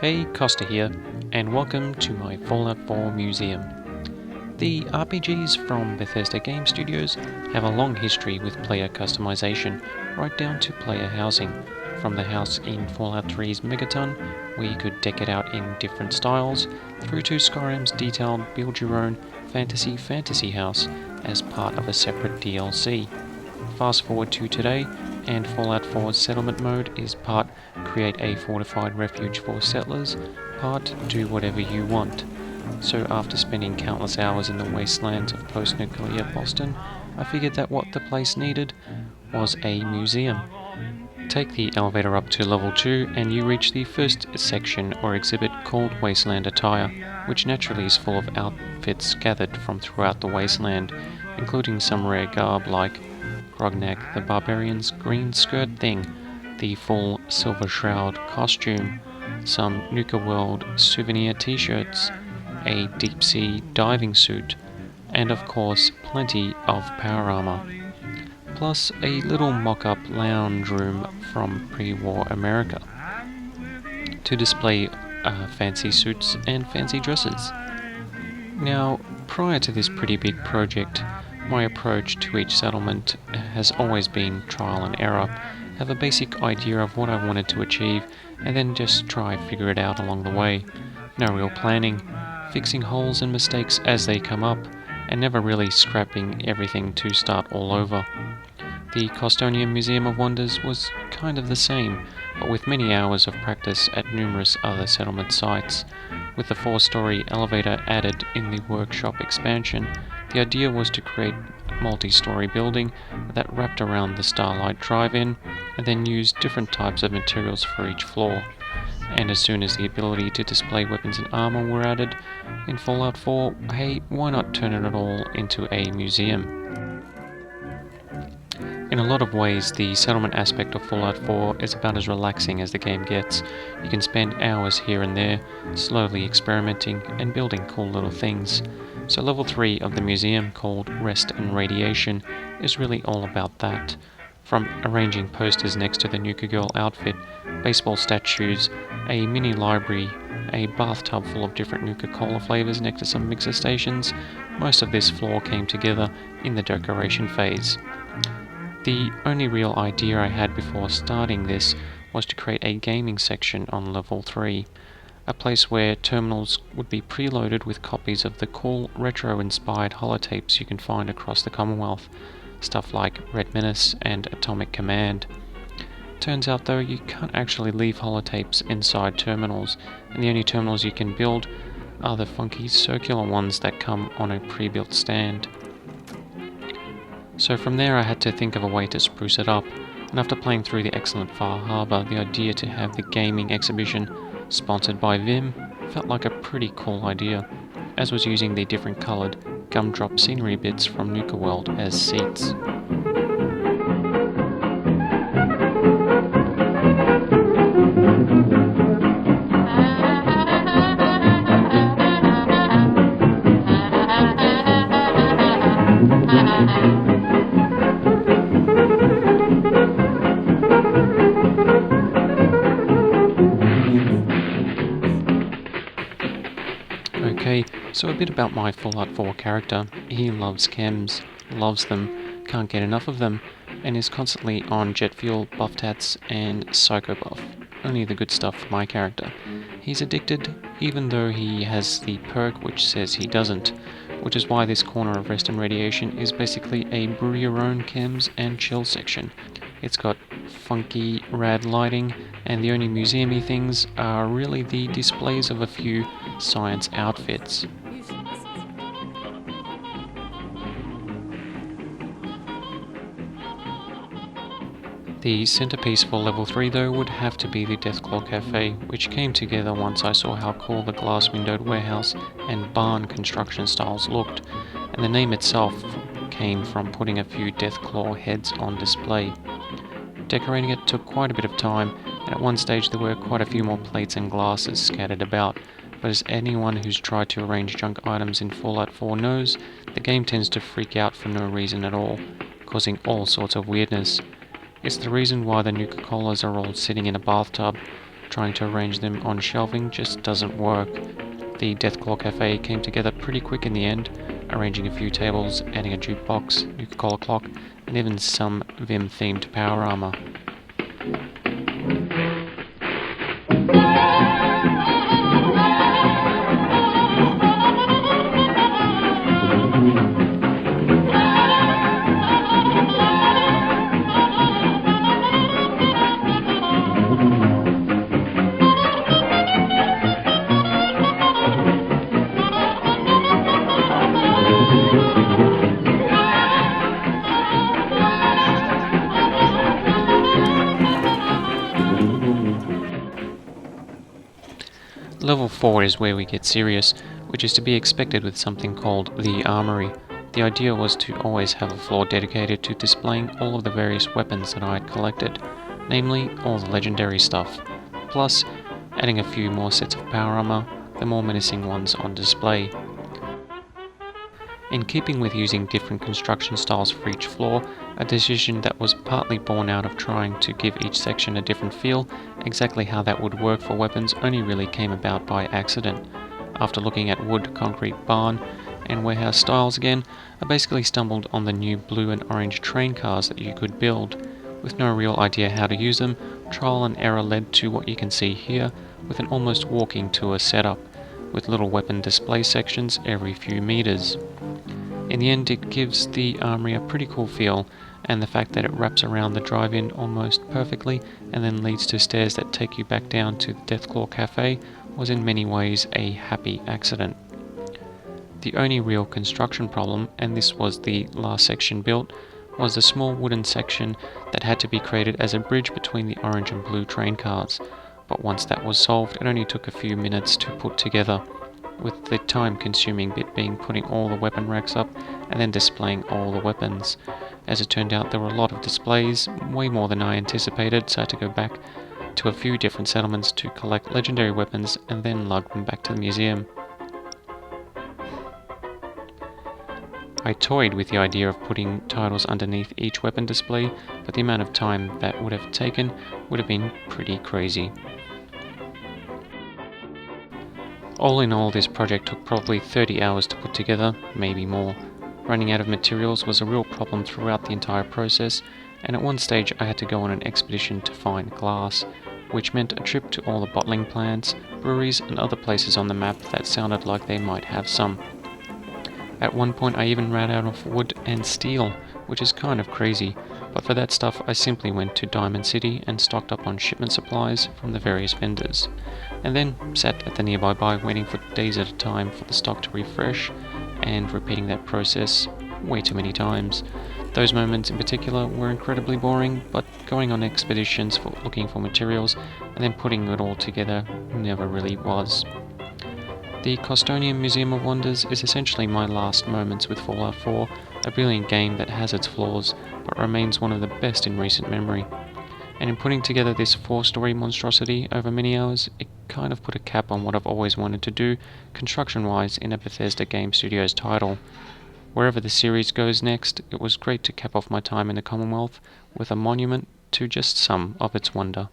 Hey, Costa here, and welcome to my Fallout 4 museum. The RPGs from Bethesda Game Studios have a long history with player customization, right down to player housing. From the house in Fallout 3's Megaton, where you could deck it out in different styles, through to Skyrim's detailed build-your-own fantasy house as part of a separate DLC. Fast forward to today, and Fallout 4's settlement mode is part create a fortified refuge for settlers, part do whatever you want. So after spending countless hours in the wastelands of post-nuclear Boston, I figured that what the place needed was a museum. Take the elevator up to level 2 and you reach the first section or exhibit called Wasteland Attire, which naturally is full of outfits gathered from throughout the wasteland, including some rare garb like Grognak the Barbarian's green skirt thing, the full Silver Shroud costume, some Nuka World souvenir t-shirts, a deep-sea diving suit, and of course plenty of power armor. Plus a little mock-up lounge room from pre-war America to display fancy suits and fancy dresses. Now, prior to this pretty big project, my approach to each settlement has always been trial and error. Have a basic idea of what I wanted to achieve and then just try figure it out along the way. No real planning, fixing holes and mistakes as they come up, and never really scrapping everything to start all over. The Kostonium Museum of Wonders was kind of the same, but with many hours of practice at numerous other settlement sites. With the 4-story elevator added in the workshop expansion, the idea was to create a multi-story building that wrapped around the Starlight Drive-In and then used different types of materials for each floor. And as soon as the ability to display weapons and armor were added in Fallout 4, hey, why not turn it all into a museum? In a lot of ways, the settlement aspect of Fallout 4 is about as relaxing as the game gets. You can spend hours here and there, slowly experimenting and building cool little things. So level 3 of the museum, called Rest and Radiation, is really all about that. From arranging posters next to the Nuka Girl outfit, baseball statues, a mini library, a bathtub full of different Nuka-Cola flavors next to some mixer stations, most of this floor came together in the decoration phase. The only real idea I had before starting this was to create a gaming section on level 3, a place where terminals would be preloaded with copies of the cool retro-inspired holotapes you can find across the Commonwealth, stuff like Red Menace and Atomic Command. Turns out though, you can't actually leave holotapes inside terminals, and the only terminals you can build are the funky circular ones that come on a pre-built stand. So from there I had to think of a way to spruce it up, and after playing through the excellent Far Harbor, the idea to have the gaming exhibition sponsored by Vim felt like a pretty cool idea, as was using the different coloured gumdrop scenery bits from Nuka World as seats. Okay, so a bit about my Fallout 4 character. He loves chems, loves them, can't get enough of them, and is constantly on jet fuel, buff tats, and psycho buff. Only the good stuff for my character. He's addicted, even though he has the perk which says he doesn't, which is why this corner of Rest and Radiation is basically a brew your own chems and chill section. It's got funky, rad lighting, and the only museum-y things are really the displays of a few science outfits. The centerpiece for level 3 though would have to be the Deathclaw Cafe, which came together once I saw how cool the glass windowed warehouse and barn construction styles looked, and the name itself came from putting a few Deathclaw heads on display. Decorating it took quite a bit of time, and at one stage there were quite a few more plates and glasses scattered about, but as anyone who's tried to arrange junk items in Fallout 4 knows, the game tends to freak out for no reason at all, causing all sorts of weirdness. It's the reason why the Nuka-Colas are all sitting in a bathtub. Trying to arrange them on shelving just doesn't work. The Deathclaw Cafe came together pretty quick in the end, arranging a few tables, adding a jukebox, Nuka-Cola clock, and even some Vim-themed power armor. Level 4 is where we get serious, which is to be expected with something called the Armory. The idea was to always have a floor dedicated to displaying all of the various weapons that I had collected, namely all the legendary stuff, plus adding a few more sets of power armor, the more menacing ones on display. In keeping with using different construction styles for each floor, a decision that was partly born out of trying to give each section a different feel, exactly how that would work for weapons only really came about by accident. After looking at wood, concrete, barn, and warehouse styles again, I basically stumbled on the new blue and orange train cars that you could build. With no real idea how to use them, trial and error led to what you can see here, with an almost walking tour setup, with little weapon display sections every few meters. In the end, it gives the armory a pretty cool feel, and the fact that it wraps around the drive-in almost perfectly and then leads to stairs that take you back down to the Deathclaw Cafe was in many ways a happy accident. The only real construction problem, and this was the last section built, was the small wooden section that had to be created as a bridge between the orange and blue train cars, but once that was solved it only took a few minutes to put together, with the time-consuming bit being putting all the weapon racks up and then displaying all the weapons. As it turned out, there were a lot of displays, way more than I anticipated, so I had to go back to a few different settlements to collect legendary weapons and then lug them back to the museum. I toyed with the idea of putting titles underneath each weapon display, but the amount of time that would have taken would have been pretty crazy. All in all, this project took probably 30 hours to put together, maybe more. Running out of materials was a real problem throughout the entire process, and at one stage I had to go on an expedition to find glass, which meant a trip to all the bottling plants, breweries and other places on the map that sounded like they might have some. At one point I even ran out of wood and steel, which is kind of crazy, but for that stuff I simply went to Diamond City and stocked up on shipment supplies from the various vendors, and then sat at the nearby bar waiting for days at a time for the stock to refresh, and repeating that process way too many times. Those moments in particular were incredibly boring, but going on expeditions for looking for materials and then putting it all together never really was. The Kostonium Museum of Wonders is essentially my last moments with Fallout 4, a brilliant game that has its flaws, but remains one of the best in recent memory. And in putting together this 4-story monstrosity over many hours, it kind of put a cap on what I've always wanted to do, construction-wise, in a Bethesda Game Studios title. Wherever the series goes next, it was great to cap off my time in the Commonwealth with a monument to just some of its wonder.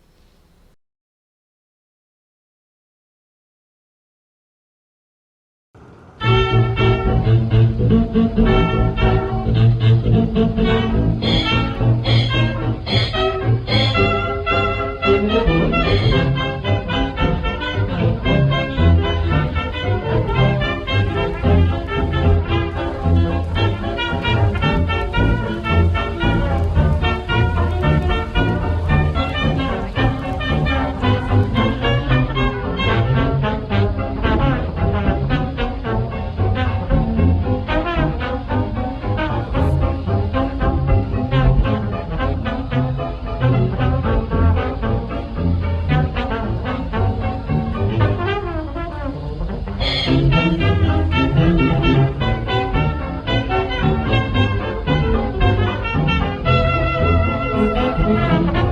Bye.